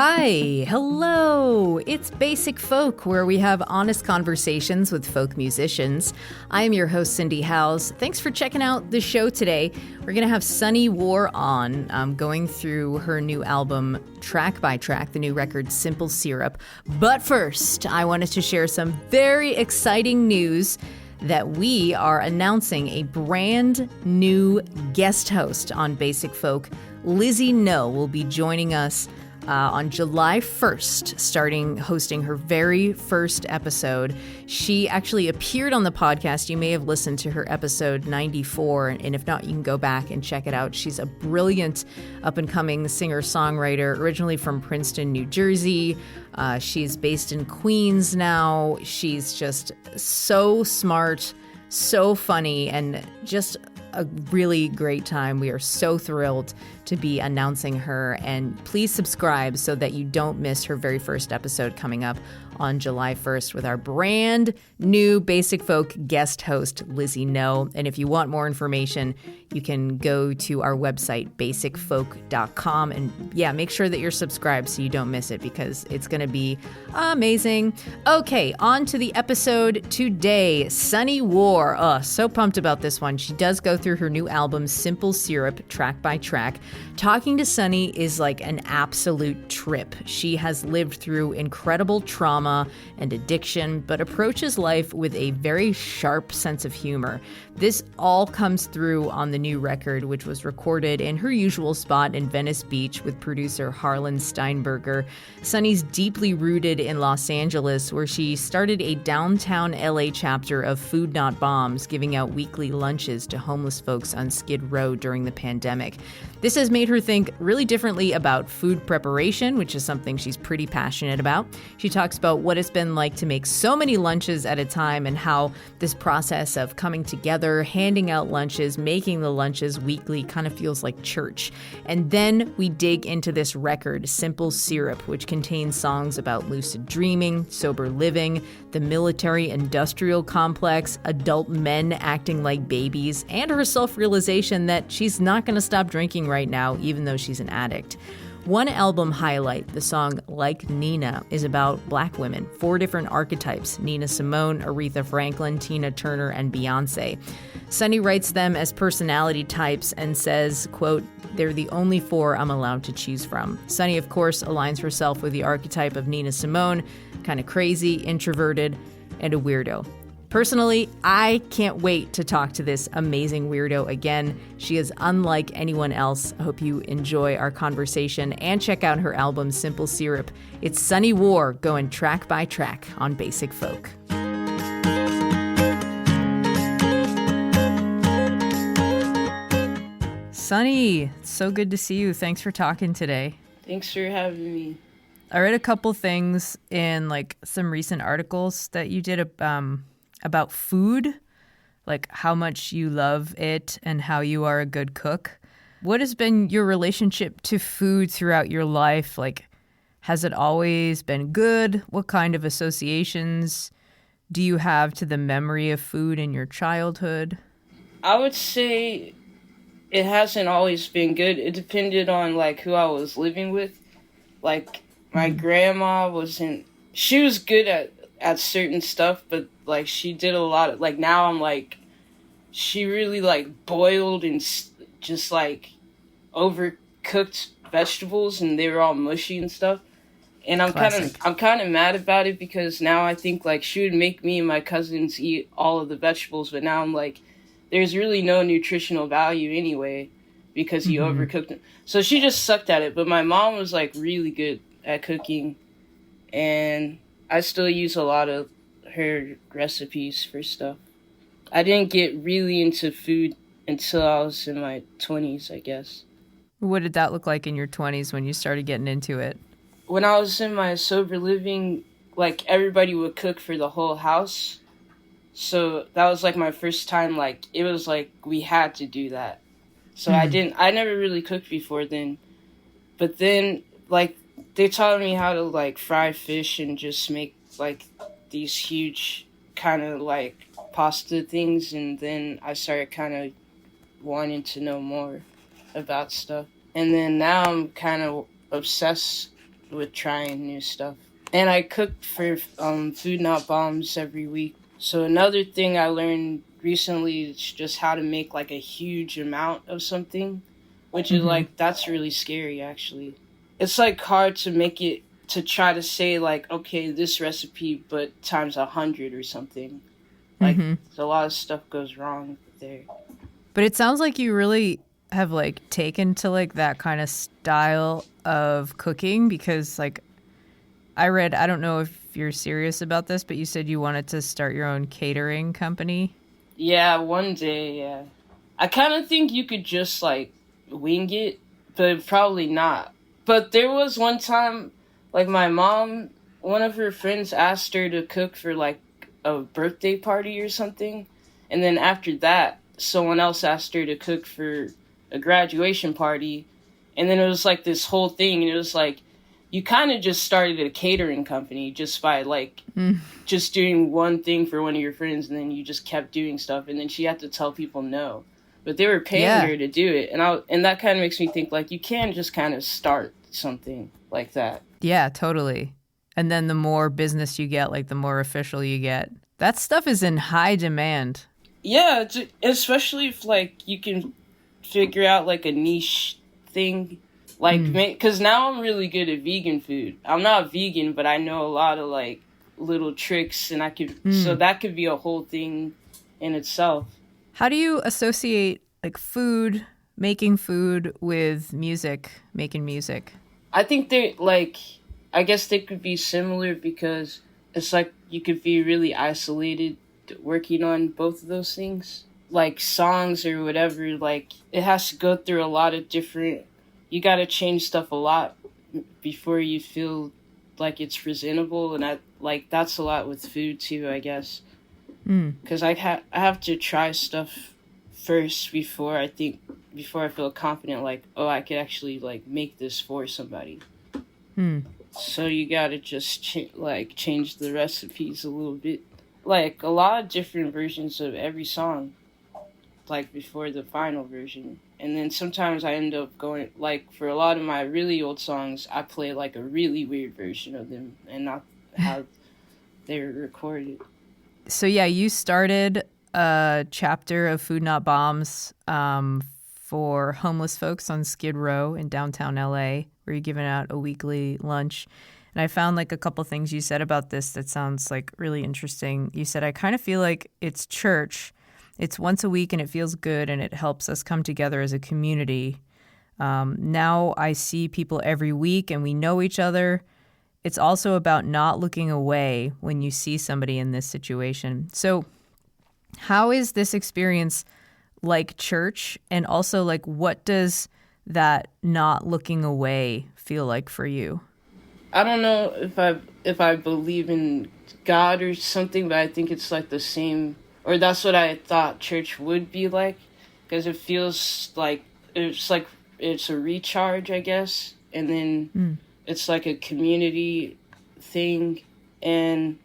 Hi, hello. It's Basic Folk, where we have honest conversations with folk musicians. I am your host, Cindy Howes. Thanks for checking out the show today. We're going to have Sunny War on, going through her new album, track by track, the new record, Simple Syrup. But first, I wanted to share some very exciting news that we are announcing a brand new guest host on Basic Folk. Lizzie No will be joining us on July 1st, starting hosting her very first episode. She actually appeared on the podcast. You may have listened to her episode 94, and if not, you can go back and check it out. She's a brilliant up-and-coming singer-songwriter, originally from Princeton, New Jersey. She's based in Queens now. She's just so smart, so funny, and just a really great time. We are so thrilled to be announcing her, and please subscribe so that you don't miss her very first episode coming up on July 1st with our brand new Basic Folk guest host, Lizzie No. And if you want more information, you can go to our website, basicfolk.com, and make sure that you're subscribed so you don't miss it, because it's going to be amazing. Okay, on to the episode today. Sunny War. So pumped about this one. She does go through her new album, Simple Syrup, track by track. Talking to Sunny is like an absolute trip. She has lived through incredible trauma and addiction, but approaches life with a very sharp sense of humor. This all comes through on the new record, which was recorded in her usual spot in Venice Beach with producer Harlan Steinberger. Sunny's deeply rooted in Los Angeles, where she started a downtown LA chapter of Food Not Bombs, giving out weekly lunches to homeless folks on Skid Row during the pandemic. This has made her think really differently about food preparation, which is something she's pretty passionate about. She talks about what it's been like to make so many lunches at a time, and how this process of coming together, handing out lunches, making the lunches weekly kind of feels like church. And then we dig into this record, Simple Syrup, which contains songs about lucid dreaming, sober living, the military-industrial complex, adult men acting like babies, and her self-realization that she's not going to stop drinking right now, even though she's an addict. One album highlight, the song Like Nina, is about Black women, 4 different archetypes: Nina Simone, Aretha Franklin, Tina Turner, and Beyonce. Sunny writes them as personality types and says, quote, "They're the only 4 I'm allowed to choose from." Sunny, of course, aligns herself with the archetype of Nina Simone, kind of crazy, introverted, and a weirdo. Personally, I can't wait to talk to this amazing weirdo again. She is unlike anyone else. I hope you enjoy our conversation and check out her album, Simple Syrup. It's Sunny War, going track by track on Basic Folk. Sunny, it's so good to see you. Thanks for talking today. Thanks for having me. I read a couple things in some recent articles that you did about food, like how much you love it and how you are a good cook. What has been your relationship to food throughout your life? Has it always been good? What kind of associations do you have to the memory of food in your childhood? I would say it hasn't always been good. It depended on who I was living with. My grandma she was good at certain stuff, but she did a lot of now I'm she really boiled and just overcooked vegetables, and they were all mushy and stuff. And I'm kind of mad about it, because now I think she would make me and my cousins eat all of the vegetables, but now I'm there's really no nutritional value anyway, because you overcooked them. So she just sucked at it. But my mom was really good at cooking, and I still use a lot of her recipes for stuff. I didn't get really into food until I was in my 20s, I guess. What did that look like in your 20s when you started getting into it? When I was in my sober living, everybody would cook for the whole house. So that was my first time, it was we had to do that. So I never really cooked before then. But then, they taught me how to fry fish and just make these huge kind of pasta things, and then I started kind of wanting to know more about stuff. And then now I'm kind of obsessed with trying new stuff. And I cook for Food Not Bombs every week. So another thing I learned recently is just how to make like a huge amount of something, which is like, that's really scary actually. It's like hard to make it, to try to say like, okay, this recipe, but times 100 or something. Like, a lot of stuff goes wrong there. But it sounds like you really have like taken to like that kind of style of cooking, because like I read, I don't know if you're serious about this, but you said you wanted to start your own catering company. Yeah, one day, yeah. I kind of think you could just like wing it, but probably not. But there was one time, like my mom, one of her friends asked her to cook for like a birthday party or something. And then after that, someone else asked her to cook for a graduation party. And then it was like this whole thing. And it was like, you kind of just started a catering company just by like just doing one thing for one of your friends. And then you just kept doing stuff. And then she had to tell people no. But they were paying her to do it. And that kind of makes me think like you can just kind of start something like that. Yeah, totally. And then the more business you get, like the more official you get. That stuff is in high demand. Yeah, especially if like you can figure out like a niche thing. Like, because now I'm really good at vegan food. I'm not vegan, but I know a lot of like little tricks, and so that could be a whole thing in itself. How do you associate like food, making food with music, making music? I think I guess they could be similar, because it's like you could be really isolated working on both of those things. Like songs or whatever, like it has to go through a lot of different, you got to change stuff a lot before you feel like it's presentable. And that's a lot with food too, I guess. Because I have to try stuff first before I feel confident, like, oh, I could actually like make this for somebody. So you gotta just change the recipes a little bit, like a lot of different versions of every song, like before the final version. And then sometimes I end up going, like for a lot of my really old songs, I play like a really weird version of them and not how they were recorded. So yeah, you started a chapter of Food Not Bombs for homeless folks on Skid Row in downtown LA, where you're giving out a weekly lunch. And I found like a couple things you said about this that sounds like really interesting. You said, I kind of feel like it's church. It's once a week and it feels good and it helps us come together as a community. Now I see people every week and we know each other. It's also about not looking away when you see somebody in this situation. So how is this experience like church? And also, like, what does that not looking away feel like for you? I don't know if I believe in God or something, but I think it's like the same, or that's what I thought church would be like, because it feels like it's a recharge, I guess, and then it's like a community thing, and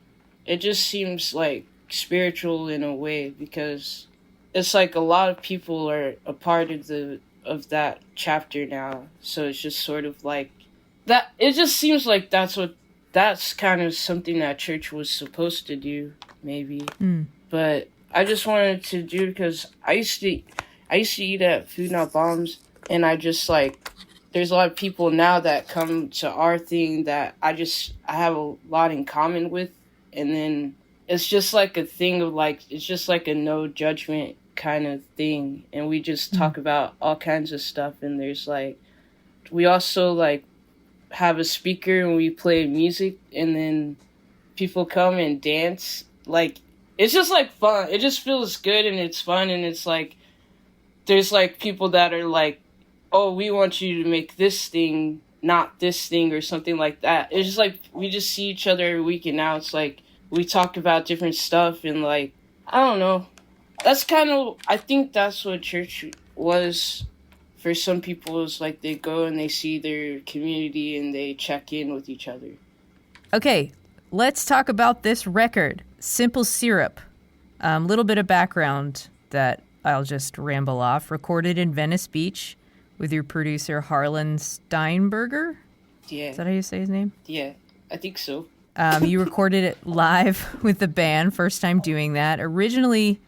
it just seems like spiritual in a way, because it's like a lot of people are a part of that chapter now, so it's just sort of like that. It just seems like that's kind of something that church was supposed to do, maybe. But I just wanted to do, because I used to eat at Food Not Bombs, and I just like, there's a lot of people now that come to our thing that I have a lot in common with, and then it's just like a thing of like, it's just like a no judgment kind of thing, and we just talk about all kinds of stuff, and there's like, we also like have a speaker and we play music, and then people come and dance. Like, it's just like fun. It just feels good and it's fun, and it's like, there's like people that are like, oh, we want you to make this thing, not this thing, or something like that. It's just like, we just see each other every week, and now it's like, we talk about different stuff, and like, I don't know. That's kind of, I think that's what church was for some people, is like they go and they see their community and they check in with each other. Okay, let's talk about this record, Simple Syrup. Little bit of background that I'll just ramble off. Recorded in Venice Beach with your producer Harlan Steinberger. Yeah. Is that how you say his name? Yeah, I think so. You recorded it live with the band, first time doing that. Originally,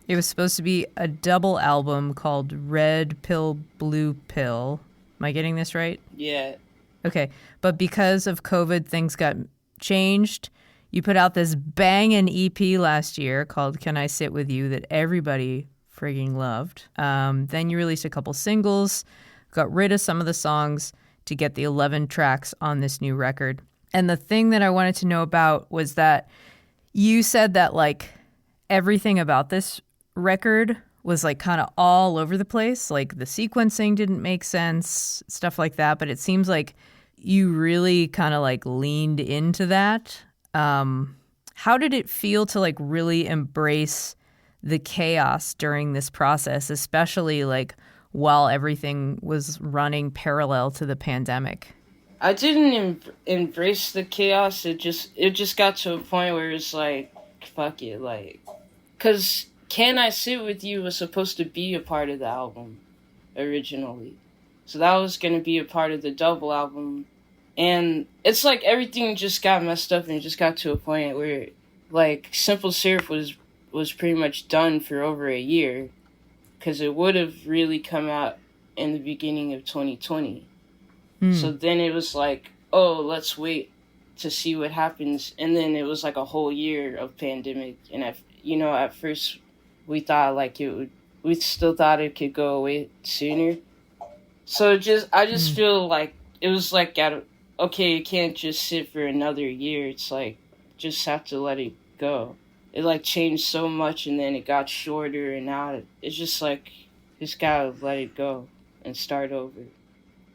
it was supposed to be a double album called Red Pill, Blue Pill. Am I getting this right? Yeah. Okay, but because of COVID, things got changed. You put out this banging EP last year called Can I Sit With You that everybody frigging loved. Then you released a couple singles, got rid of some of the songs to get the 11 tracks on this new record. And the thing that I wanted to know about was that you said that like everything about this record was like kind of all over the place. Like the sequencing didn't make sense, stuff like that. But it seems like you really kind of like leaned into that. How did it feel to like really embrace the chaos during this process, especially like while everything was running parallel to the pandemic? I didn't embrace the chaos. It just got to a point where it's like, fuck it, like, cause Can I Sit With You was supposed to be a part of the album originally, so that was gonna be a part of the double album, and it's like everything just got messed up, and it just got to a point where like Simple Syrup was pretty much done for over a year, cause it would have really come out in the beginning of 2020. So then it was like, oh, let's wait to see what happens. And then it was like a whole year of pandemic. And at first we thought like we still thought it could go away sooner. So I just feel like it was like, okay, it can't just sit for another year. It's like, just have to let it go. It like changed so much, and then it got shorter, and now it's just like, just gotta let it go and start over.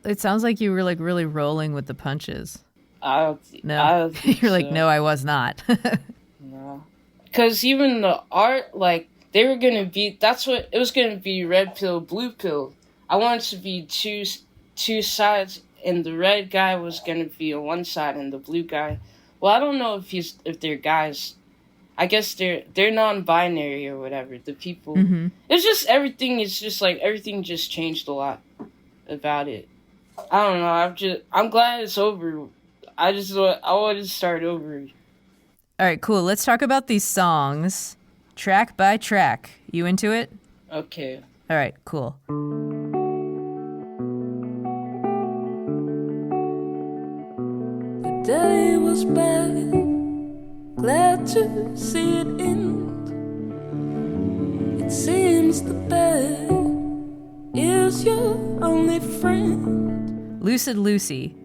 It sounds like you were like really rolling with the punches. No. You're like, no, I was not. No. Because even the art, like, they were going to be, it was going to be red pill, blue pill. I wanted to be two sides, and the red guy was going to be on one side, and the blue guy, well, I don't know if they're guys. I guess they're non-binary or whatever, the people. Mm-hmm. It's just everything just changed a lot about it. I don't know. I'm glad it's over. I wanted to start over. All right, cool. Let's talk about these songs, track by track. You into it? Okay. All right, cool. The day was bad. Glad to see it end. It seems the bed is your only friend. Lucid Lucy,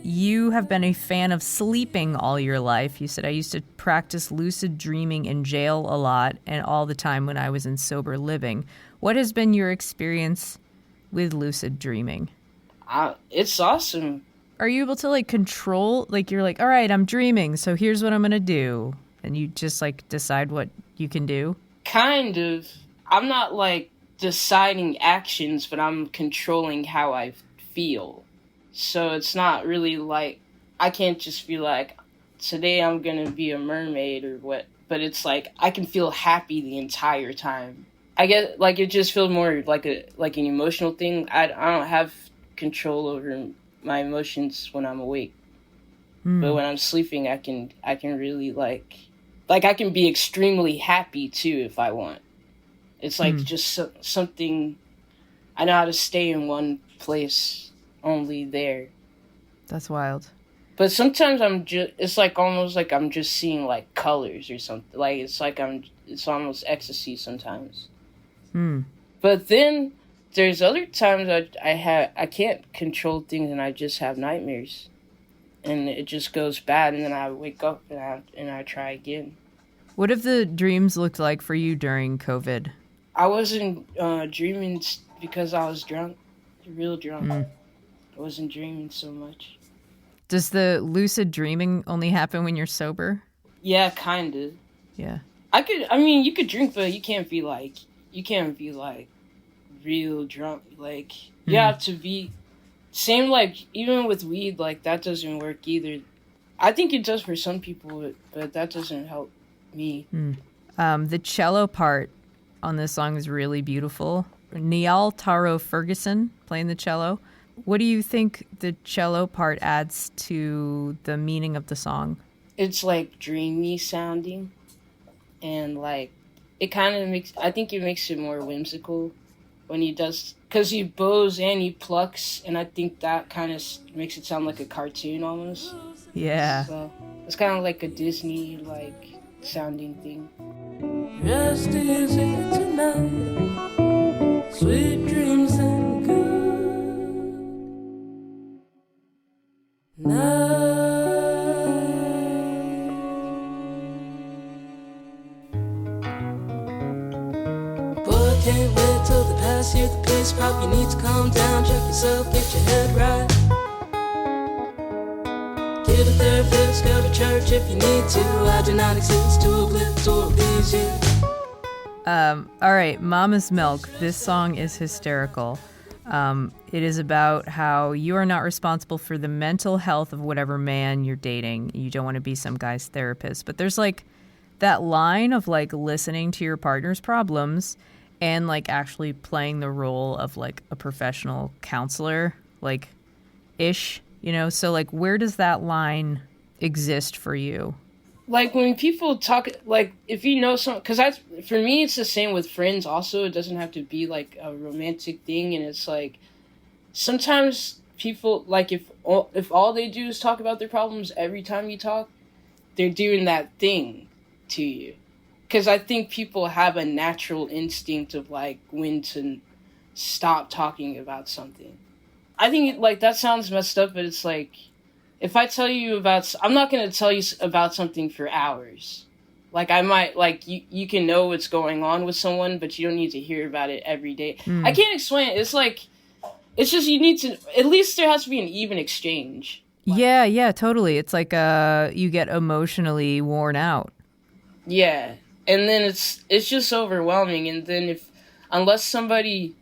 you have been a fan of sleeping all your life. You said, I used to practice lucid dreaming in jail a lot and all the time when I was in sober living. What has been your experience with lucid dreaming? It's awesome. Are you able to like control, like you're like, all right, I'm dreaming, so here's what I'm going to do. And you just like decide what you can do? Kind of. I'm not like deciding actions, but I'm controlling how I feel. So it's not really like, I can't just be like, today I'm gonna be a mermaid or what, but it's like I can feel happy the entire time. I guess like it just feels more like an emotional thing. I don't have control over my emotions when I'm awake. But when I'm sleeping, I can really like I can be extremely happy too if I want. It's like just something, I know how to stay in one place, only there. That's wild. But sometimes it's like almost like I'm just seeing like colors or something. Like it's almost ecstasy sometimes. But then there's other times I can't control things and I just have nightmares. And it just goes bad, and then I wake up and I try again. What have the dreams looked like for you during COVID? I wasn't dreaming because I was drunk, real drunk. I wasn't dreaming so much. Does the lucid dreaming only happen when you're sober? Yeah, kind of. Yeah. You could drink, but you can't be like real drunk. Like, you have to be, same like, even with weed, like, that doesn't work either. I think it does for some people, but that doesn't help me. The cello part on this song is really beautiful. Niall Taro Ferguson playing the cello. What do you think the cello part adds to the meaning of the song? It's like dreamy sounding, and like it kind of makes, I think it makes it more whimsical when he does, because he bows and he plucks, and I think that kind of makes it sound like a cartoon almost. Yeah. So it's kind of like a Disney like sounding thing. Rest easy tonight, sweet dreams and good night. Boy, can't wait till the past year, the pace pop. You need to calm down, check yourself, get your head right. Get a therapist, go to church if you need to. I do not exist to uplift or appease you. All right, Mama's Milk. This song is hysterical. It is about how you are not responsible for the mental health of whatever man you're dating. You don't want to be some guy's therapist. But there's like that line of like listening to your partner's problems and like actually playing the role of like a professional counselor, like ish, you know? So like where does that line exist for you? Like when people talk, like if you know some, because for me it's the same with friends also. It doesn't have to be like a romantic thing, and it's like sometimes people, like if all they do is talk about their problems every time you talk, they're doing that thing to you. Because I think people have a natural instinct of like when to stop talking about something. I think like that sounds messed up, but it's like, if I tell you about, I'm not going to tell you about something for hours. Like I might, like you can know what's going on with someone, but you don't need to hear about it every day. I can't explain it. It's like, it's just, you need to, at least there has to be an even exchange. Yeah, totally. It's like you get emotionally worn out. Yeah. And then it's just overwhelming. And then unless somebody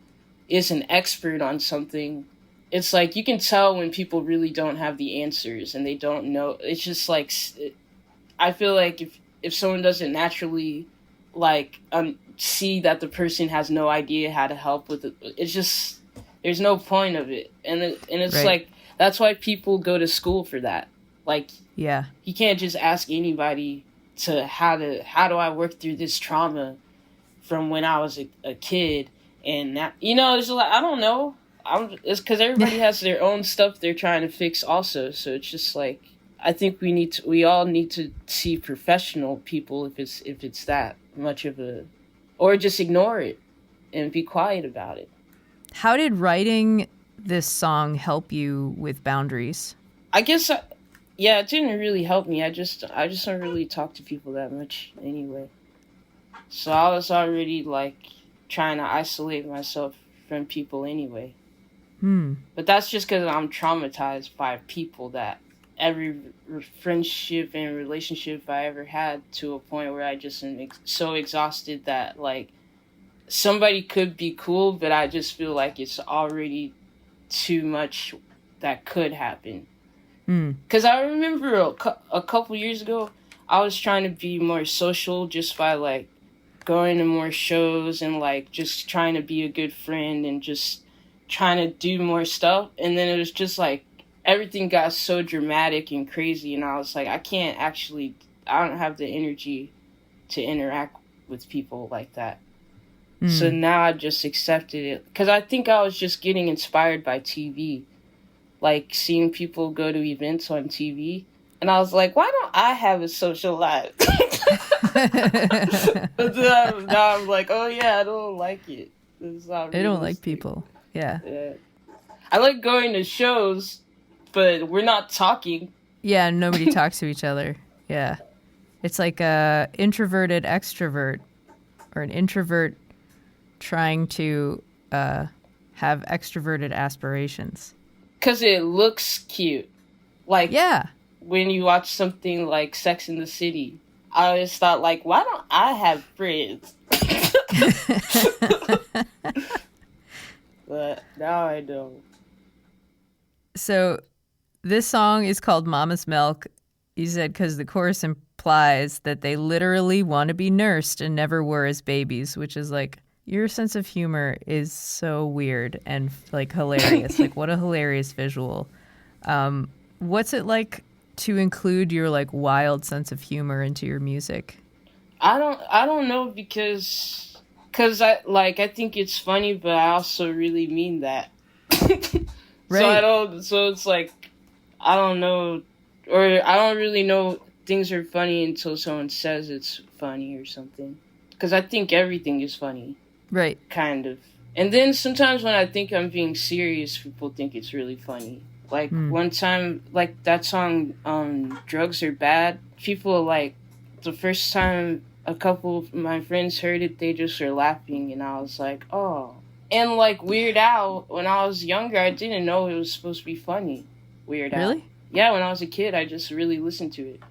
is an expert on something, it's like you can tell when people really don't have the answers and they don't know. It's just like, I feel like if someone doesn't naturally like see that the person has no idea how to help with it, it's just, there's no point of it. And it's right. Like, that's why people go to school for that. Like, yeah, you can't just ask anybody to how do I work through this trauma from when I was a kid. And that, you know, it's like, I don't know. It's because everybody has their own stuff they're trying to fix also. So it's just like, I think we all need to see professional people if it's that much of a, or just ignore it and be quiet about it. How did writing this song help you with boundaries? I guess, it didn't really help me. I just don't really talk to people that much anyway. So I was already like trying to isolate myself from people anyway. But that's just because I'm traumatized by people, that every friendship and relationship I ever had, to a point where I just am so exhausted that like somebody could be cool, but I just feel like it's already too much that could happen. Because I remember a couple years ago, I was trying to be more social just by like going to more shows and like just trying to be a good friend and just trying to do more stuff. And then it was just like everything got so dramatic and crazy, and I was like, I don't have the energy to interact with people like that. So now I just accepted it, because I think I was just getting inspired by TV, like seeing people go to events on TV, and I was like, why don't I have a social life? But then now I'm like, oh yeah, I don't like it. I don't like people. Yeah. I like going to shows, but we're not talking. Yeah, nobody talks to each other. Yeah. It's like a introverted extrovert, or an introvert trying to have extroverted aspirations. Because it looks cute. Like, yeah, when you watch something like Sex and the City, I always thought, like, why don't I have friends? But now I don't. So this song is called Mama's Milk. You said because the chorus implies that they literally want to be nursed and never were as babies, which is like, Your sense of humor is so weird and like hilarious. Like what a hilarious visual. What's it like to include your like wild sense of humor into your music? I don't know because I think it's funny, but I also really mean that. Right. So it's like I don't know, or I don't really know things are funny until someone says it's funny or something. Because I think everything is funny. Right. Kind of. And then sometimes when I think I'm being serious, people think it's really funny. Like one time, like that song, Drugs Are Bad, people like, the first time a couple of my friends heard it, they just were laughing, and I was like, oh. And like Weird Al, when I was younger, I didn't know it was supposed to be funny. Weird Al. Really? Yeah, when I was a kid, I just really listened to it.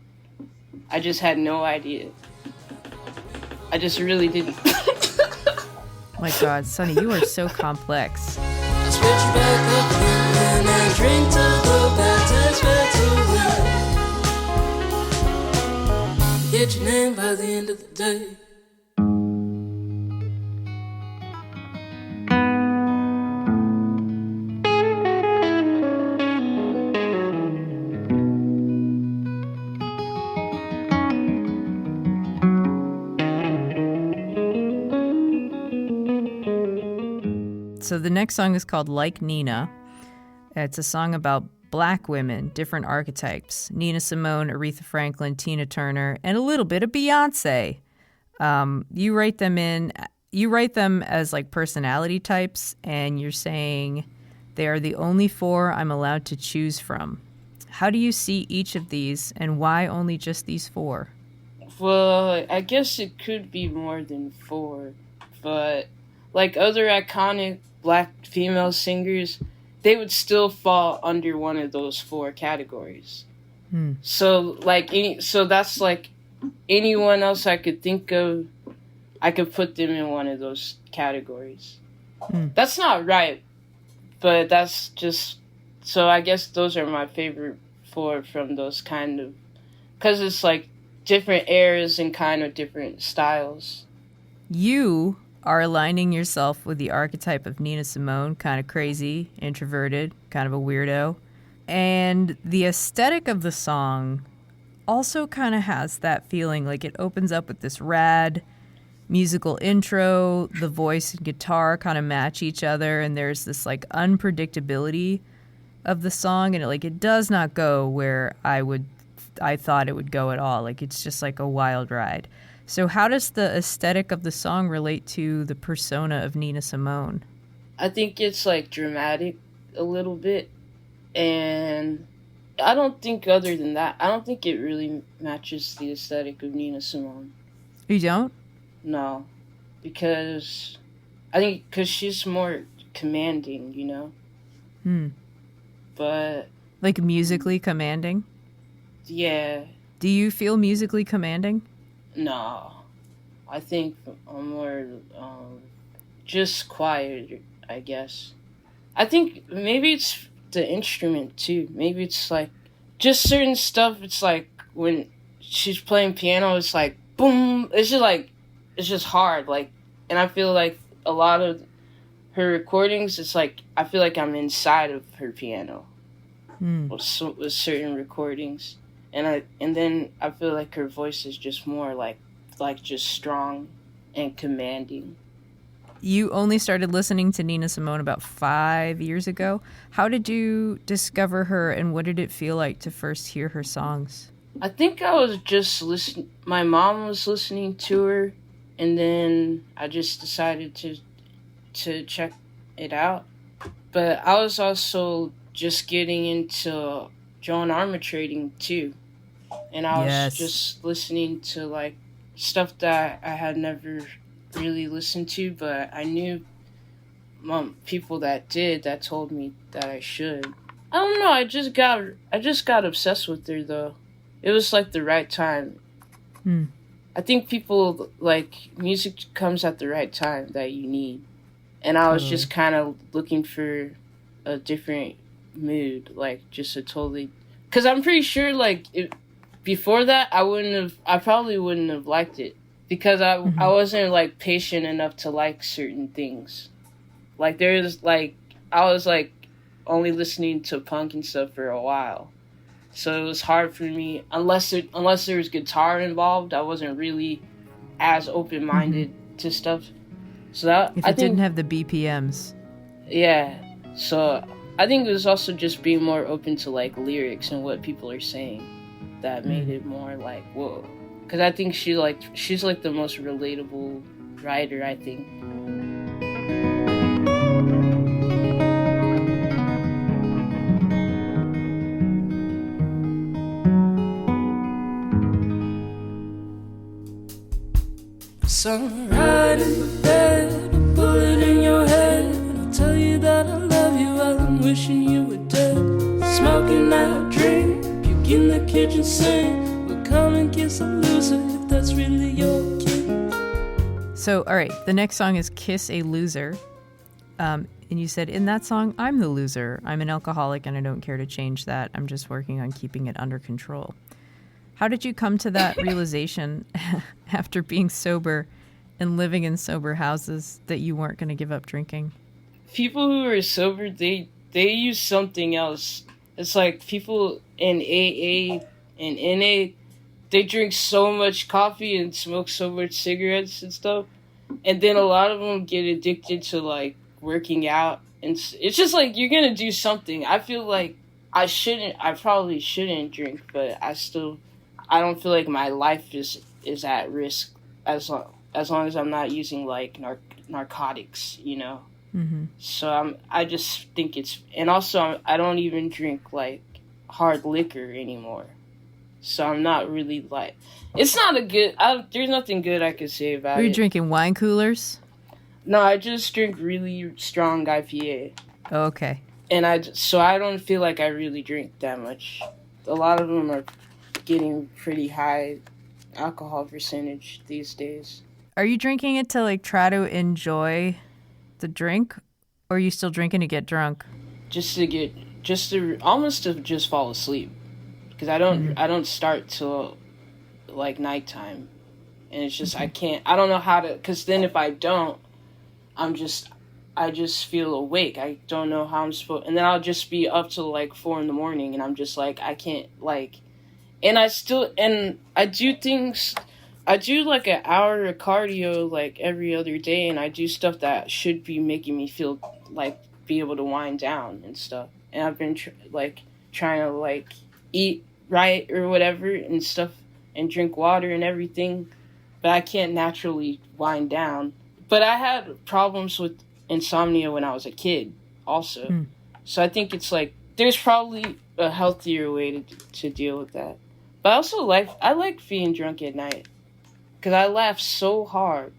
I just had no idea. I just really didn't. My God, Sonny, you are so complex. I switch you back up and I drink to go back, touch back to win. Get your name by the end of the day. So the next song is called Like Nina. It's a song about black women, different archetypes. Nina Simone, Aretha Franklin, Tina Turner, and a little bit of Beyonce. You write them as like personality types, and you're saying they are the only four I'm allowed to choose from. How do you see each of these, and why only just these four? Well, I guess it could be more than four, but like other iconic black female singers, they would still fall under one of those four categories. So that's like anyone else I could think of, I could put them in one of those categories. That's not right, but that's just, so I guess those are my favorite four from those kind of, because it's like different eras and kind of different styles. You are aligning yourself with the archetype of Nina Simone, kind of crazy, introverted, kind of a weirdo. And the aesthetic of the song also kind of has that feeling, like it opens up with this rad musical intro, the voice and guitar kind of match each other, and there's this like unpredictability of the song, and it does not go where I thought it would go at all. Like it's just like a wild ride. So how does the aesthetic of the song relate to the persona of Nina Simone? I think it's like dramatic a little bit, and I don't think other than that, I don't think it really matches the aesthetic of Nina Simone. You don't? No, because she's more commanding, you know? But like musically commanding? Yeah. Do you feel musically commanding? No, I think I'm more just quiet, I guess. I think maybe it's the instrument too. Maybe it's like just certain stuff. It's like when she's playing piano, it's like boom. It's just hard. Like, and I feel like a lot of her recordings, it's like I feel like I'm inside of her piano with certain recordings. And then I feel like her voice is just more like just strong and commanding. You only started listening to Nina Simone about 5 years ago. How did you discover her, and what did it feel like to first hear her songs? I think I was just listening. My mom was listening to her, and then I just decided to check it out. But I was also just getting into Joan armatrading too, and I was just listening to like stuff that I had never really listened to, but I knew people that did, that told me that I should. I don't know, I just got obsessed with her though. It was like the right time. I think people like music comes at the right time that you need, and I was just kind of looking for a different mood, like just a totally, because I'm pretty sure like before that I probably wouldn't have liked it. because I wasn't like patient enough to like certain things. Like there's like I was like only listening to punk and stuff for a while, so it was hard for me unless there was guitar involved. I wasn't really as open minded to stuff. So that if it didn't have the BPMs. Yeah. So I think it was also just being more open to like lyrics and what people are saying that made it more like whoa. Because I think she's like the most relatable writer, I think. Sun right in the bed, a bullet in your head. I'll tell you that I love you while I'm wishing you were dead. Smoking that drink, puke in the kitchen sink. We'll come and kiss a loser if that's really your kid. So, all right, the next song is Kiss a Loser. And you said, in that song, I'm the loser. I'm an alcoholic and I don't care to change that. I'm just working on keeping it under control. How did you come to that realization after being sober and living in sober houses that you weren't going to give up drinking? People who are sober, they use something else. It's like people in AA and NA, they drink so much coffee and smoke so much cigarettes and stuff. And then a lot of them get addicted to like working out. And it's just like, you're going to do something. I feel like I probably shouldn't drink, but I don't feel like my life is at risk as long as I'm not using like narcotics, you know. Mm-hmm. So I just think and also I don't even drink like hard liquor anymore. So I'm not really like, it's not there's nothing good I could say about it. Are you drinking wine coolers? No, I just drink really strong IPA. Oh, okay. And so I don't feel like I really drink that much. A lot of them are getting pretty high alcohol percentage these days. Are you drinking it to like try to enjoy the drink, or are you still drinking to get drunk? Just to fall asleep, because I don't start till like nighttime, and it's just I don't know how to, because then if I don't, I just feel awake. I don't know how I'm supposed, and then I'll just be up till like 4 a.m, and I'm just like I can't like. And I do like an hour of cardio like every other day, and I do stuff that should be making me feel like be able to wind down and stuff. And I've been trying to like eat right or whatever and stuff and drink water and everything, but I can't naturally wind down. But I had problems with insomnia when I was a kid also. So I think it's like there's probably a healthier way to deal with that. But I like being drunk at night because I laugh so hard.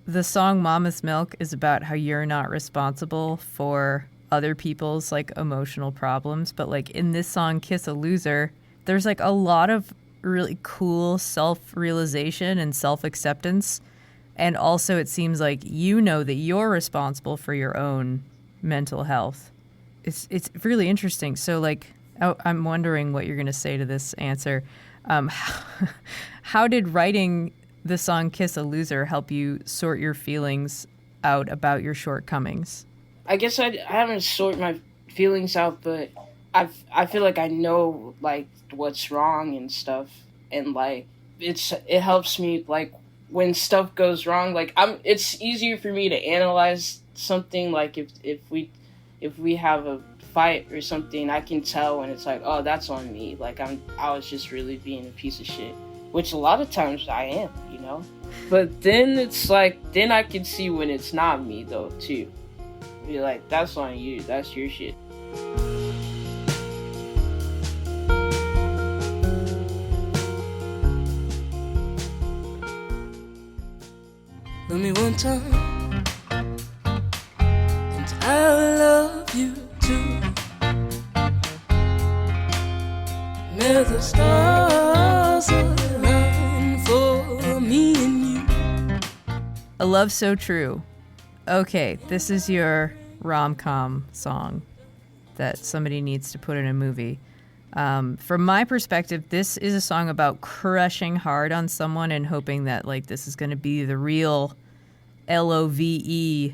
The song Mama's Milk is about how you're not responsible for other people's like emotional problems. But like in this song, Kiss a Loser, there's like a lot of really cool self-realization and self-acceptance. And also it seems like you know that you're responsible for your own mental health. It's really interesting. So, like, I'm wondering what you're going to say to this answer. How did writing the song Kiss a Loser help you sort your feelings out about your shortcomings? I guess I haven't sorted my feelings out, but I feel like I know, like, what's wrong and stuff. And, like, it helps me, like, when stuff goes wrong. Like, it's easier for me to analyze something, like, if we have a fight or something, I can tell when it's like, oh, that's on me. Like I was just really being a piece of shit, which a lot of times I am, you know. But then it's like, then I can see when it's not me though too. Be like, that's on you. That's your shit. Love me one time, and I love you too. May the stars align for me and you. A Love So True. Okay, this is your rom-com song that somebody needs to put in a movie. From my perspective, this is a song about crushing hard on someone and hoping that like this is going to be the real LOVE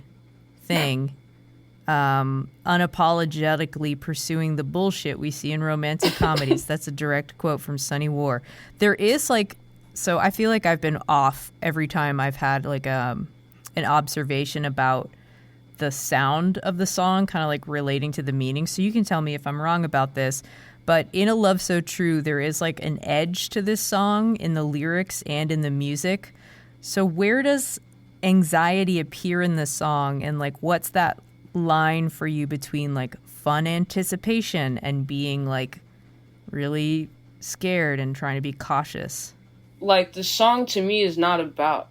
thing. Unapologetically pursuing the bullshit we see in romantic comedies. That's a direct quote from Sunny War. There is like, so I feel like I've been off every time I've had like an observation about the sound of the song, kind of like relating to the meaning. So you can tell me if I'm wrong about this. But in A Love So True, there is like an edge to this song in the lyrics and in the music. So where does anxiety appear in the song? And like, what's that line for you between like fun anticipation and being like really scared and trying to be cautious? Like, the song to me is not about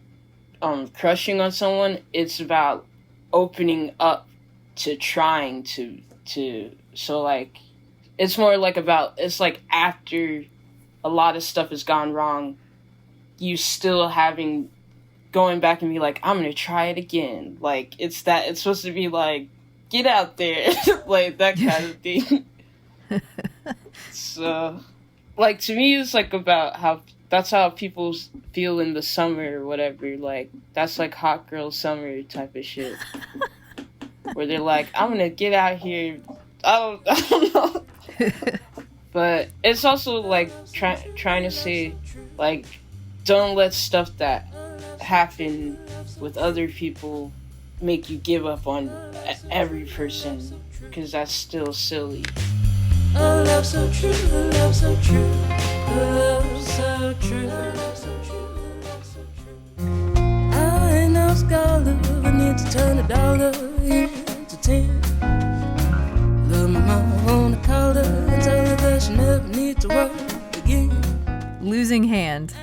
crushing on someone. It's about opening up to trying to so like, it's more like about, it's like after a lot of stuff has gone wrong, you still going back and be like, I'm gonna try it again. Like, it's supposed to be like, get out there, like that kind of thing. So, like, to me, it's like about that's how people feel in the summer or whatever. Like, that's like hot girl summer type of shit. Where they're like, I'm gonna get out here. I don't know. But it's also like trying to say, like, don't let stuff that happen with other people make you give up on every person, because that's still silly. A love so true, a love so true, a love so true, a love so true, a love so true. I ain't no scholar, I need to turn $1 into 10. Love my mama on the collar and tell her that she never need to work again. Losing Hand.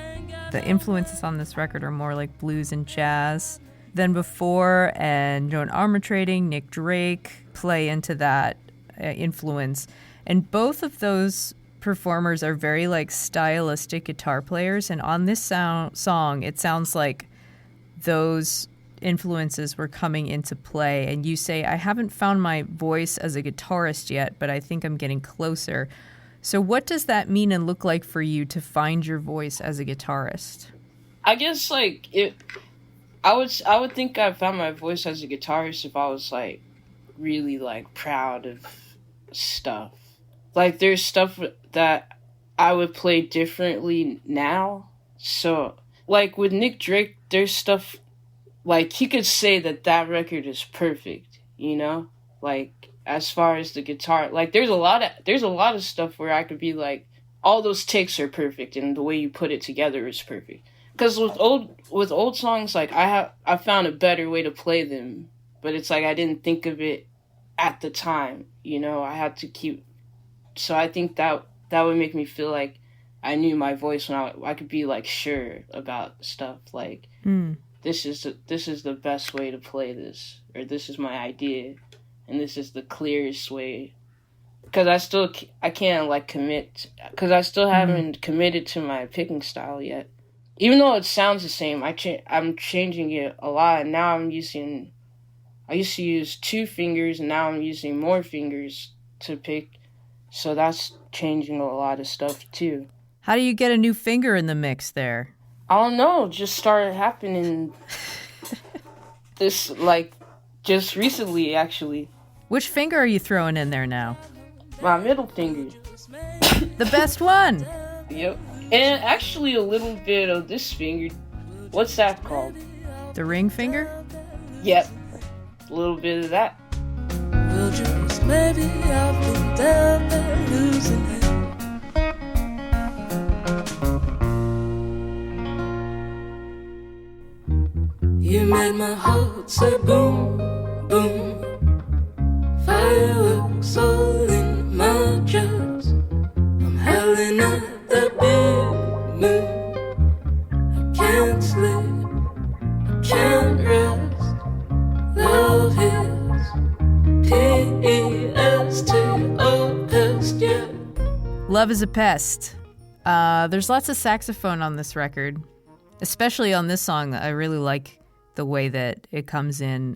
The influences on this record are more like blues and jazz than before, and Joan Armatrading, Nick Drake play into that influence. And both of those performers are very like stylistic guitar players, and on this song, it sounds like those influences were coming into play. And you say, I haven't found my voice as a guitarist yet, but I think I'm getting closer. So what does that mean and look like for you to find your voice as a guitarist? I guess like I would think I found my voice as a guitarist if I was like really like proud of stuff. Like, there's stuff that I would play differently now. So like with Nick Drake, there's stuff like he could say that record is perfect, you know? Like, as far as the guitar, like there's a lot of stuff where I could be like, all those takes are perfect and the way you put it together is perfect. Because with old songs, like I found a better way to play them, but it's like I didn't think of it at the time, you know. I had to keep. So I think that would make me feel like I knew my voice when I could be like sure about stuff. Like, this is the best way to play this, or this is my idea, and this is the clearest way. Because I can't like commit, because I still haven't committed to my picking style yet. Even though it sounds the same, I'm changing it a lot. And now I used to use 2 fingers, and now I'm using more fingers to pick. So that's changing a lot of stuff too. How do you get a new finger in the mix there? I don't know. Just started happening this, like, just recently, actually. Which finger are you throwing in there now? My middle finger. The best one. Yep. And actually a little bit of this finger. What's that called? The ring finger? Yep. A little bit of that. Well, just maybe I've been down there losing it. You made my heart say boom, boom. Fireworks all in my dress. I'm howling at the big moon. I can't sleep, I can't rest. Love is P-E-S-T-O pest, yeah. Love is a Pest. There's lots of saxophone on this record, especially on this song. I really like the way that it comes in.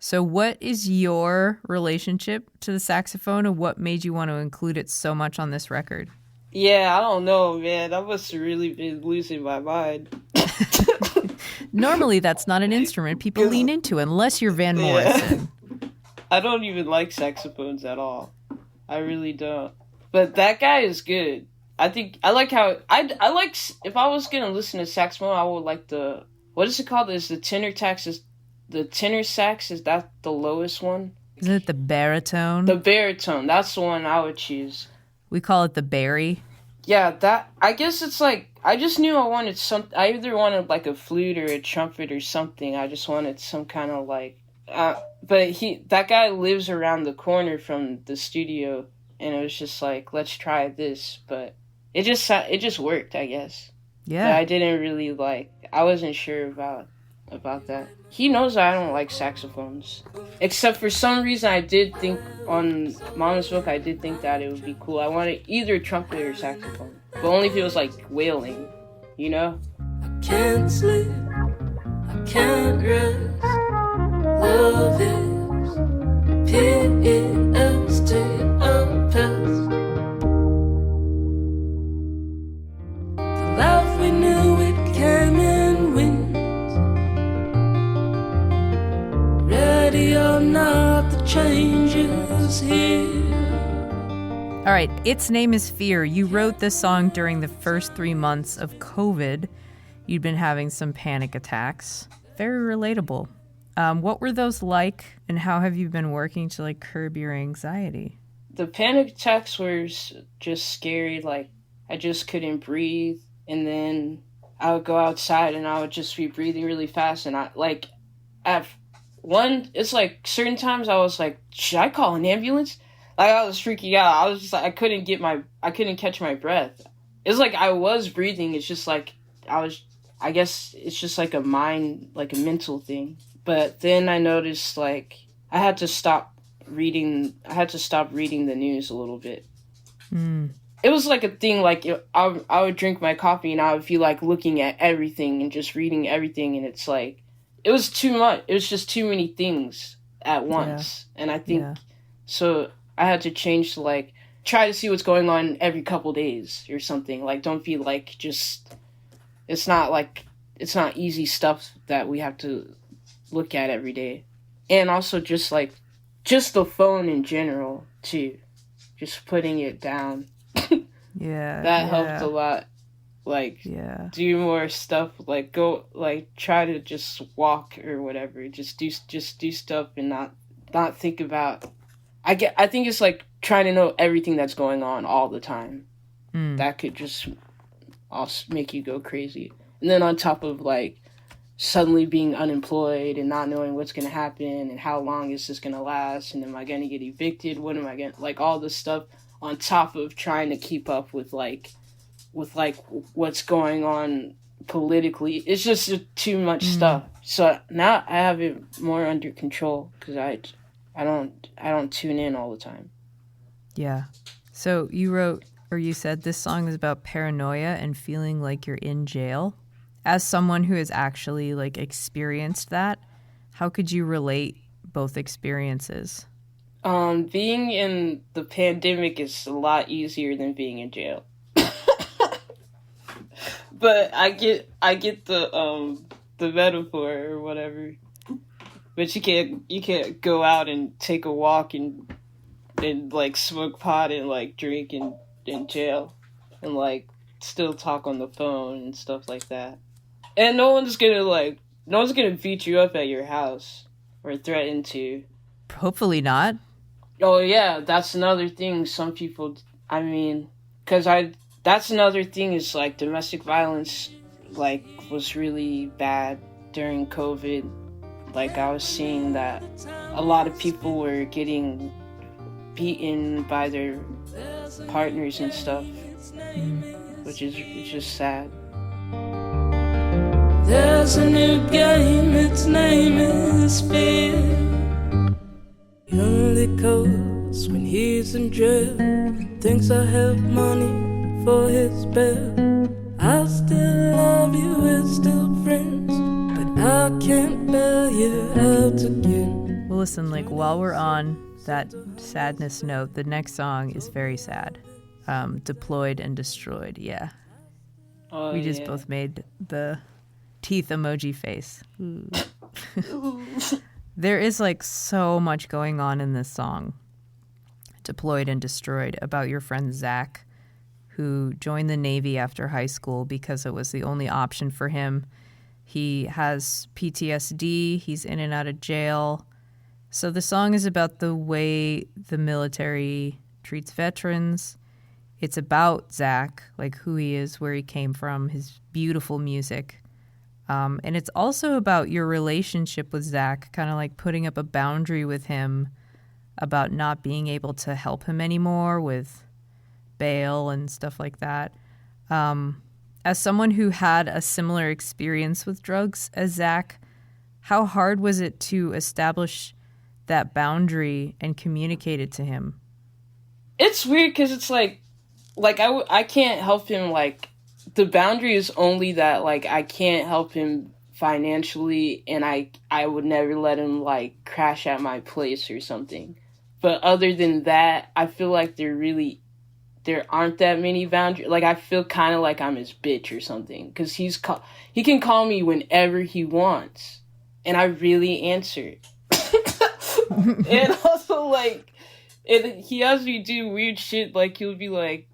So what is your relationship to the saxophone, and what made you want to include it so much on this record? Yeah, I don't know, man. I must have really been losing my mind. Normally, that's not an instrument people lean into unless you're Van Morrison. Yeah. I don't even like saxophones at all. I really don't. But that guy is good. I think I like how I like. If I was gonna listen to saxophone, I would like the, what is it called? Is the tenor sax? The tenor sax, is that the lowest one? Isn't it the baritone? The baritone. That's the one I would choose. We call it the bari. Yeah, that, I guess it's like, I just knew I wanted I either wanted like a flute or a trumpet or something. I just wanted some kind of like, but that guy lives around the corner from the studio, and it was just like, let's try this. But it just worked, I guess. Yeah. But I didn't really I wasn't sure about that. He knows I don't like saxophones. Except for some reason I did think on Mama's Book, I did think that it would be cool. I wanted either trumpet or saxophone. But only if it was like wailing, you know? I can't sleep, I can't rest. Love is P-E-S-T, a pest. The life we knew, it came in winds. Ready or not, the change is here. All right, Its Name is Fear. You wrote this song during the first 3 months of COVID. You'd been having some panic attacks. Very relatable. What were those like, and how have you been working to like curb your anxiety? The panic attacks were just scary. Like, I just couldn't breathe, and then I would go outside and I would just be breathing really fast, and it's like certain times I was like, should I call an ambulance? Like, I was freaking out. I was just like, I couldn't catch my breath. It's like I was breathing. It's just like I guess it's just like a mental thing. But then I noticed like I had to stop reading the news a little bit. It was like a thing, like I would drink my coffee and I would feel like looking at everything and just reading everything, and it's like, it was too much. It was just too many things at once. Yeah. And I think, so I had to change to like, try to see what's going on every couple days or something. Like, don't feel like it's not easy stuff that we have to look at every day. And also just the phone in general too. Just putting it down. That helped a lot. Do more stuff, like go, like try to just walk or whatever, just do stuff and not think about, I think it's like trying to know everything that's going on all the time. That could just also make you go crazy. And then on top of like suddenly being unemployed and not knowing what's going to happen and how long is this going to last, and am I going to get evicted, what am I going to, like all this stuff on top of trying to keep up with what's going on politically. It's just too much stuff. So now I have it more under control because I don't tune in all the time. Yeah. So you said this song is about paranoia and feeling like you're in jail. As someone who has actually like experienced that, how could you relate both experiences? Being in the pandemic is a lot easier than being in jail. But I get the metaphor or whatever. But you can't go out and take a walk and like smoke pot and like drink in jail and like still talk on the phone and stuff like that. And no one's gonna beat you up at your house or threaten to. Hopefully not. Oh yeah, that's another thing. Some people, I mean, that's another thing is like domestic violence, like was really bad during COVID. Like I was seeing that a lot of people were getting beaten by their partners and stuff, which is just sad. There's a new game, its name is fear. He only calls when he's in jail. Thinks I have money for his bail. I still love you, we're still friends, but I can't bail you out again. Well, listen, like, while we're on that sadness note, the next song is very sad. Deployed and Destroyed, yeah. Oh, we just both made the teeth emoji face. There is, like, so much going on in this song, Deployed and Destroyed, about your friend Zach, who joined the Navy after high school because it was the only option for him. He has PTSD, he's in and out of jail. So the song is about the way the military treats veterans. It's about Zach, like who he is, where he came from, his beautiful music. And it's also about your relationship with Zach, kind of like putting up a boundary with him about not being able to help him anymore with bail and stuff like that. As someone who had a similar experience with drugs as Zach, how hard was it to establish that boundary and communicate it to him? It's weird because it's like I can't help him. Like, the boundary is only that, like, I can't help him financially, and I would never let him, like, crash at my place or something. But other than that, I feel like there aren't that many boundaries. Like, I feel kind of like I'm his bitch or something, because he can call me whenever he wants, and I really answer. And also, like, he has me do weird shit. Like, he'll be like,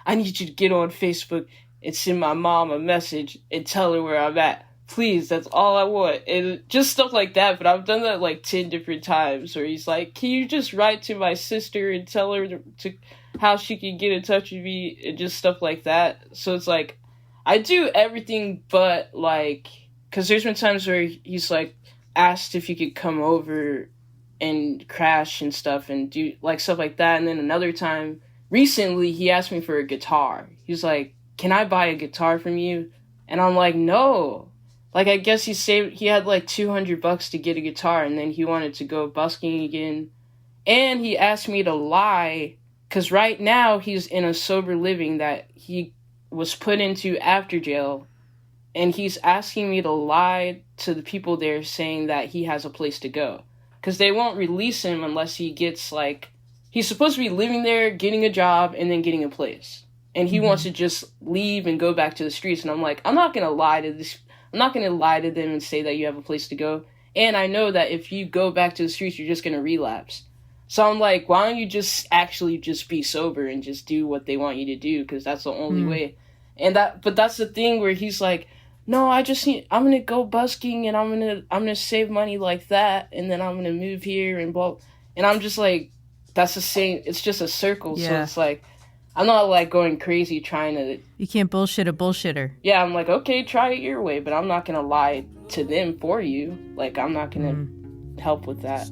I need you to get on Facebook and send my mom a message and tell her where I'm at. Please, that's all I want. And just stuff like that. But I've done that like 10 different times, where he's like, can you just write to my sister and tell her to how she can get in touch with me, and just stuff like that. So it's like, I do everything but, like, because there's been times where he's like asked if he could come over and crash and stuff and do like stuff like that. And then another time recently, he asked me for a guitar. He's like, can I buy a guitar from you? And I'm like, no. Like, I guess he had like $200 to get a guitar, and then he wanted to go busking again. And he asked me to lie, because right now he's in a sober living that he was put into after jail. And he's asking me to lie to the people there, saying that he has a place to go. Because they won't release him unless he gets, like, he's supposed to be living there, getting a job, and then getting a place. And he wants to just leave and go back to the streets. And I'm like, I'm not going to lie to them and say that you have a place to go. And I know that if you go back to the streets, you're just going to relapse. So I'm like, why don't you just actually just be sober and just do what they want you to do? Because that's the only way. But that's the thing where he's like, no, I'm going to go busking, and I'm going to save money like that. And then I'm going to move here and blah. And I'm just like, that's the same. It's just a circle. Yeah. So it's like, I'm not like going crazy trying to. You can't bullshit a bullshitter. Yeah, I'm like, okay, try it your way, but I'm not going to lie to them for you. Like, I'm not going to help with that.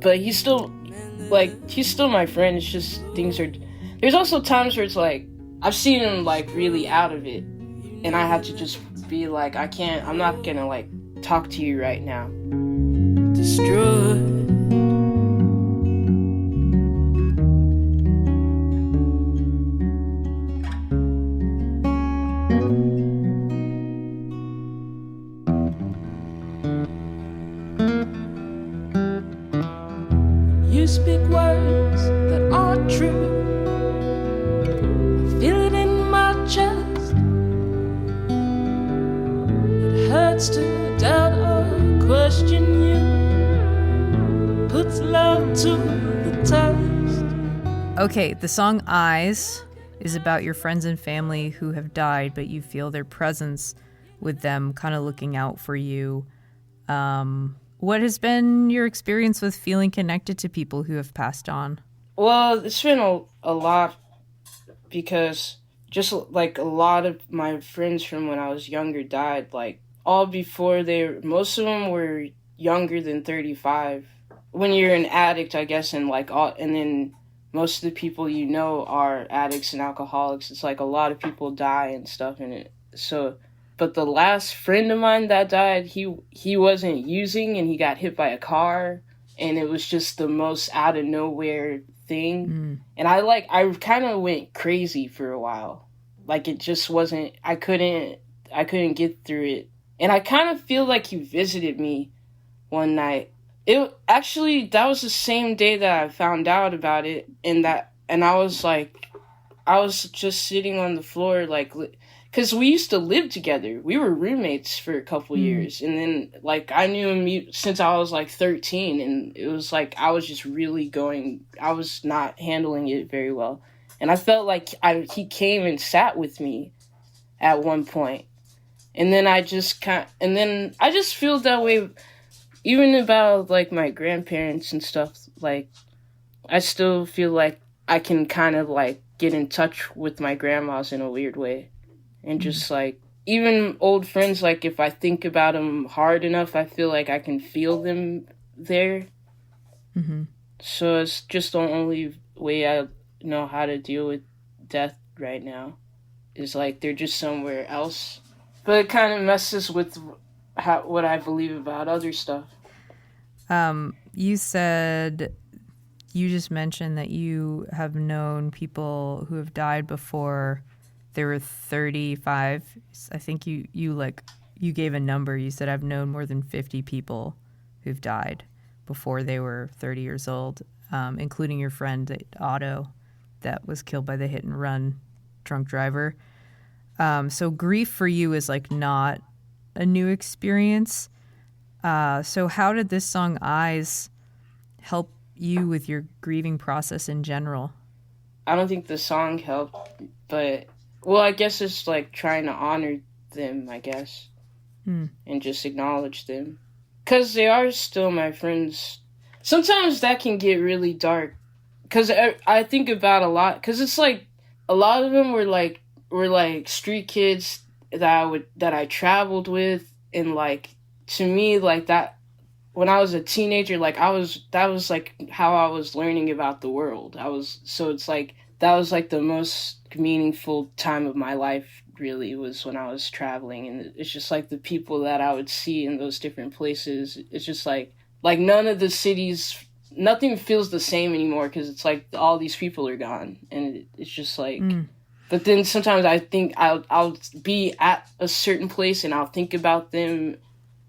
But he's still my friend. It's just there's also times where it's like, I've seen him like really out of it, and I have to just be like, I'm not going to like talk to you right now. Destroyed. You speak words that aren't true. I feel it in my chest. It hurts to doubt or question you. Puts love to the test. Okay, the song Eyes is about your friends and family who have died, but you feel their presence with them kind of looking out for you. What has been your experience with feeling connected to people who have passed on? Well, it's been a lot, because just like a lot of my friends from when I was younger died, like all before most of them were younger than 35. When you're an addict, I guess, and then most of the people you know are addicts and alcoholics. It's like a lot of people die and stuff in it. So, but the last friend of mine that died, he wasn't using, and he got hit by a car, and it was just the most out of nowhere thing. And I kind of went crazy for a while. Like, it just wasn't, I couldn't get through it. And I kind of feel like he visited me one night, It actually, that was the same day that I found out about it, and I was like, I was just sitting on the floor, like, because we used to live together. We were roommates for a couple years, and then, like, I knew him since I was, like, 13, and it was like, I was just really I was not handling it very well. And I felt like he came and sat with me at one point. And then I just feel that way even about, like, my grandparents and stuff. Like, I still feel like I can kind of, like, get in touch with my grandmas in a weird way. And just, like, even old friends, like, if I think about them hard enough, I feel like I can feel them there. Mm-hmm. So it's just the only way I know how to deal with death right now. Is, like, they're just somewhere else. But it kind of messes with what I believe about other stuff. You said, you just mentioned that you have known people who have died before they were 35. I think you gave a number. You said, I've known more than 50 people who've died before they were 30 years old, including your friend Otto that was killed by the hit and run drunk driver. So grief for you is, like, not a new experience. So how did this song Eyes help you with your grieving process in general? I don't think the song helped, but, well, I guess it's, like, trying to honor them, I guess, and just acknowledge them. Because they are still my friends. Sometimes that can get really dark, because I think about a lot, because it's, like, a lot of them were street kids that I traveled with, and, like, to me, like, that when I was a teenager, like, that was like how I was learning about the world. So it's like that was like the most meaningful time of my life, really, was when I was traveling. And it's just like the people that I would see in those different places. It's just like none of the cities, nothing feels the same anymore, because it's like all these people are gone, and it's just like. But then sometimes I think I'll be at a certain place and I'll think about them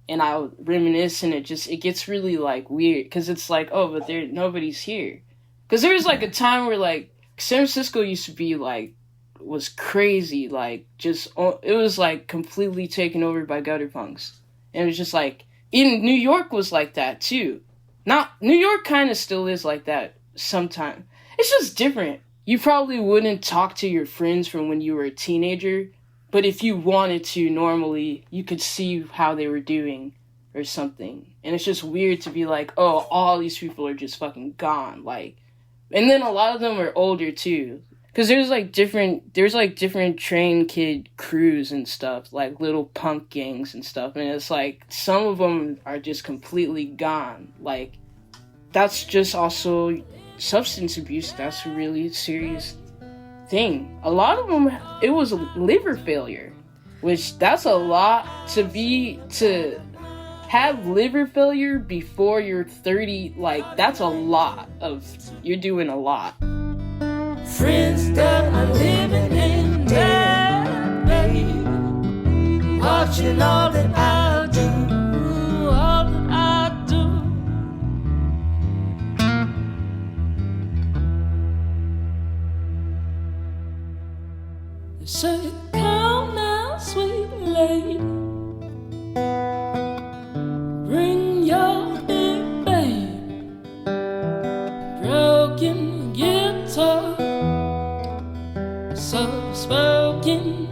and I'll reminisce, and it gets really, like, weird, because it's like, oh, but nobody's here. Because there was, like, a time where, like, San Francisco used to be, like, was crazy, like, just, it was, like, completely taken over by gutter punks. And it was just, like, in New York was like that, too. New York kind of still is like that sometimes. It's just different. You probably wouldn't talk to your friends from when you were a teenager, but if you wanted to, normally, you could see how they were doing or something. And it's just weird to be like, oh, all these people are just fucking gone. Like, and then a lot of them are older, too. Because there's different train kid crews and stuff, like little punk gangs and stuff. And it's like, some of them are just completely gone. Like, that's just also substance abuse. That's a really serious thing. A lot of them, it was liver failure, which that's a lot to have liver failure before you're 30. Like, that's a lot you're doing a lot. Friends that are living in debt, babe, watching all that I do, all that I do. They say, come now, sweet lady, bring your big baby, broken guitar, soft-spoken,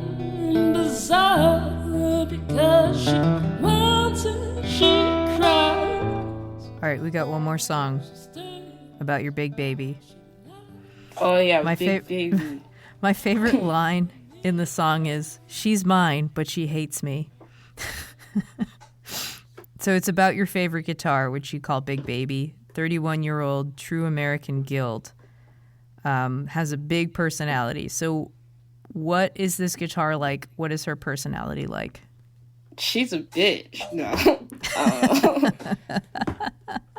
bizarre, because she wants it, she cries. All right, we got one more song about your big baby. Oh yeah, big baby. My favorite line in the song is, she's mine, but she hates me. So it's about your favorite guitar, which you call Big Baby. 31-year-old true American guild. Has a big personality. So what is this guitar like? What is her personality like? She's a bitch. No.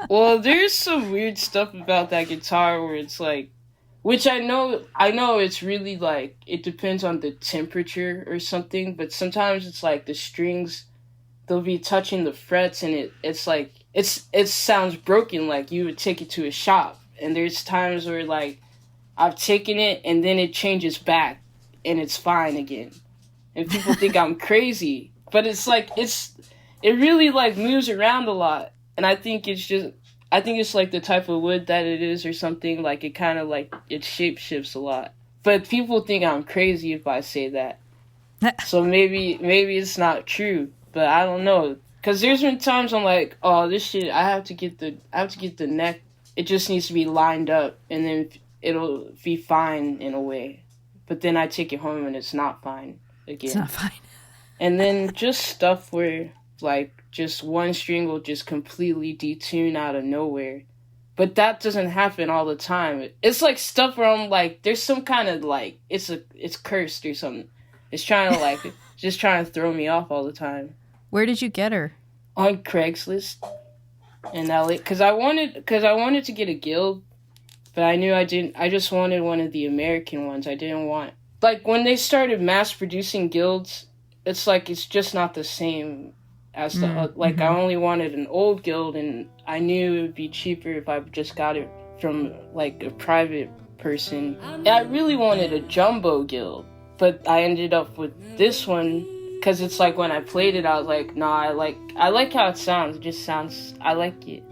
Well, there's some weird stuff about that guitar where it's like, which I know it's really like, it depends on the temperature or something, but sometimes it's like the strings, they'll be touching the frets, and it's like, it sounds broken, like you would take it to a shop. And there's times where like I've taken it and then it changes back and it's fine again. And people think I'm crazy, but it's like it really like moves around a lot. And I think it's like the type of wood that it is or something. Like it kind of like it shape shifts a lot. But people think I'm crazy if I say that. So maybe it's not true, but I don't know. Cause there's been times I'm like, oh, this shit, I have to get the neck. It just needs to be lined up, and then it'll be fine in a way. But then I take it home and it's not fine again. It's not fine. And then just stuff where like just one string will just completely detune out of nowhere. But that doesn't happen all the time. It's like stuff where I'm like, there's some kind of like, it's cursed or something. It's trying to like, just trying to throw me off all the time. Where did you get her? On Craigslist in LA. Because I wanted to get a guild, but I knew I didn't. I just wanted one of the American ones. I didn't want, like, when they started mass producing guilds, it's like, it's just not the same as the, I only wanted an old guild, and I knew it would be cheaper if I just got it from, like, a private person. And I really wanted a jumbo guild, but I ended up with this one, because it's like, when I played it, I was like, nah, I like how it sounds. It just sounds, I like it.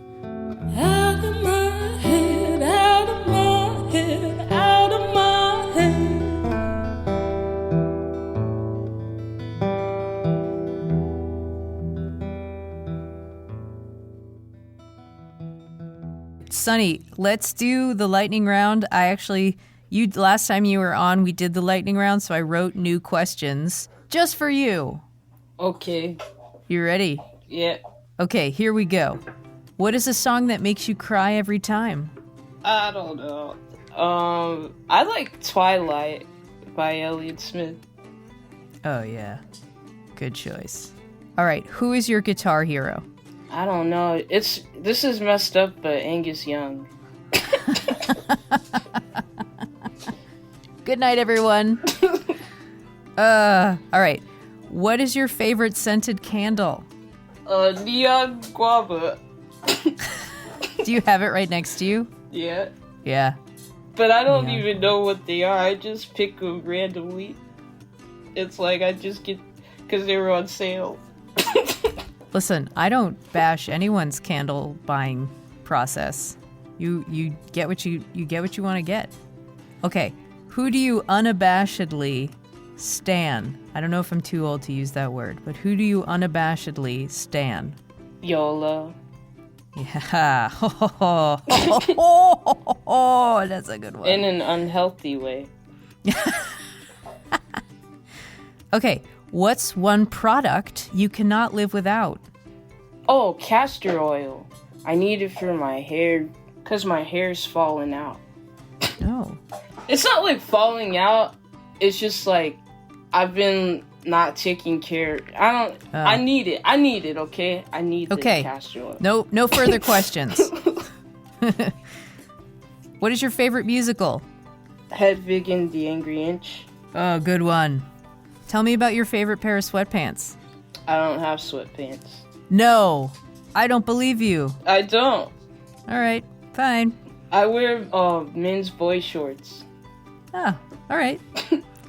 Out of my head, out of my head, out of my head. Sunny, let's do the lightning round. Last time you were on, we did the lightning round, so I wrote new questions just for you. Okay. You ready? Yeah. Okay, here we go. What is a song that makes you cry every time? I don't know. I like Twilight by Elliott Smith. Oh, yeah. Good choice. All right, who is your guitar hero? I don't know. This is messed up, but Angus Young. Good night, everyone. All right. What is your favorite scented candle? Neon guava. Do you have it right next to you? Yeah. Yeah. But I don't even know what they are. I just pick them randomly. It's like I just get, because they were on sale. Listen, I don't bash anyone's candle buying process. You get what you want to get. Okay, who do you unabashedly stan? I don't know if I'm too old to use that word, but who do you unabashedly stan? YOLO. Yeah. Oh, that's a good one. In an unhealthy way. Okay, what's one product you cannot live without? Oh, castor oil. I need it for my hair, because my hair's falling out. Oh. It's not like falling out. It's just like I've been not taking care. I need it. Okay, I need the castor oil. No further questions. What is your favorite musical? Hedwig and the Angry Inch. Oh, good one. Tell me about your favorite pair of sweatpants. I don't have sweatpants. No, I don't believe you. I don't. All right, fine. I wear men's boy shorts. Oh, all right.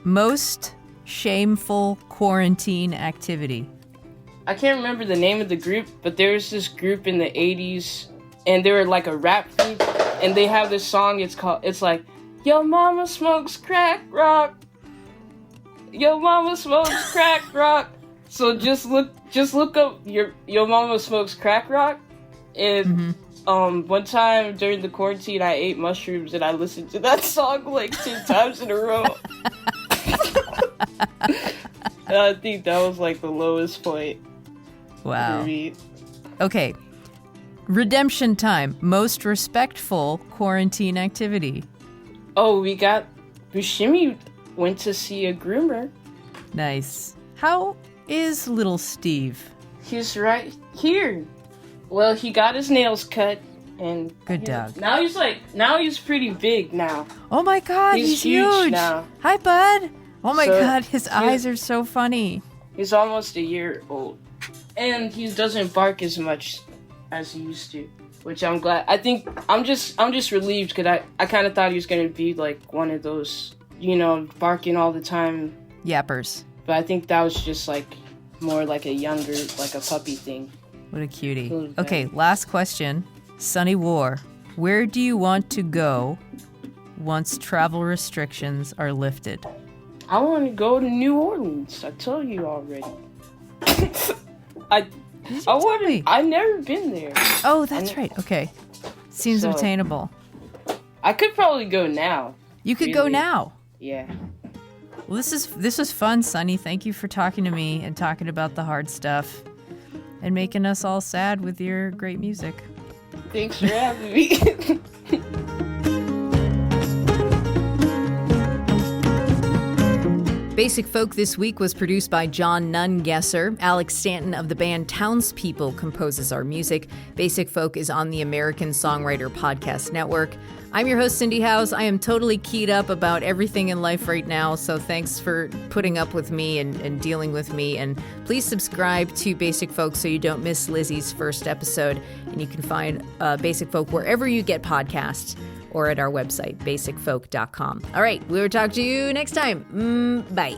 Most shameful quarantine activity. I can't remember the name of the group, but there was this group in the 80s, and they were like a rap group, and they have this song, it's like, Yo mama smokes crack rock. Yo mama smokes crack rock. So just look up your mama smokes crack rock, and one time during the quarantine I ate mushrooms and I listened to that song like 10 times in a row. And I think that was like the lowest point. Wow. For me. Okay. Redemption time. Most respectful quarantine activity. Oh, Bushimi went to see a groomer. Nice. How is little Steve? He's right here. Well, he got his nails cut, and good dog. Now he's pretty big now. Oh my God, he's huge now. Hi, bud. Oh my God, his eyes are so funny. He's almost a year old, and he doesn't bark as much as he used to, which I'm glad. I think I'm just relieved because I kind of thought he was going to be like one of those, barking all the time yappers. But I think that was just like more like a younger, like a puppy thing. What a cutie. Okay, last question. Sunny War, where do you want to go once travel restrictions are lifted? I want to go to New Orleans. I told you already. I've never been there. Oh, that's right. Okay. Seems obtainable. I could probably go now. You could go now. Yeah. Well, this was fun, Sunny. Thank you for talking to me and talking about the hard stuff and making us all sad with your great music. Thanks for having me. Basic Folk this week was produced by John Nungesser. Alex Stanton of the band Townspeople composes our music. Basic Folk is on the American Songwriter Podcast Network. I'm your host, Cindy Howes. I am totally keyed up about everything in life right now, so thanks for putting up with me and dealing with me. And please subscribe to Basic Folk so you don't miss Lizzie's first episode. And you can find Basic Folk wherever you get podcasts or at our website, basicfolk.com. All right, we'll talk to you next time. Bye.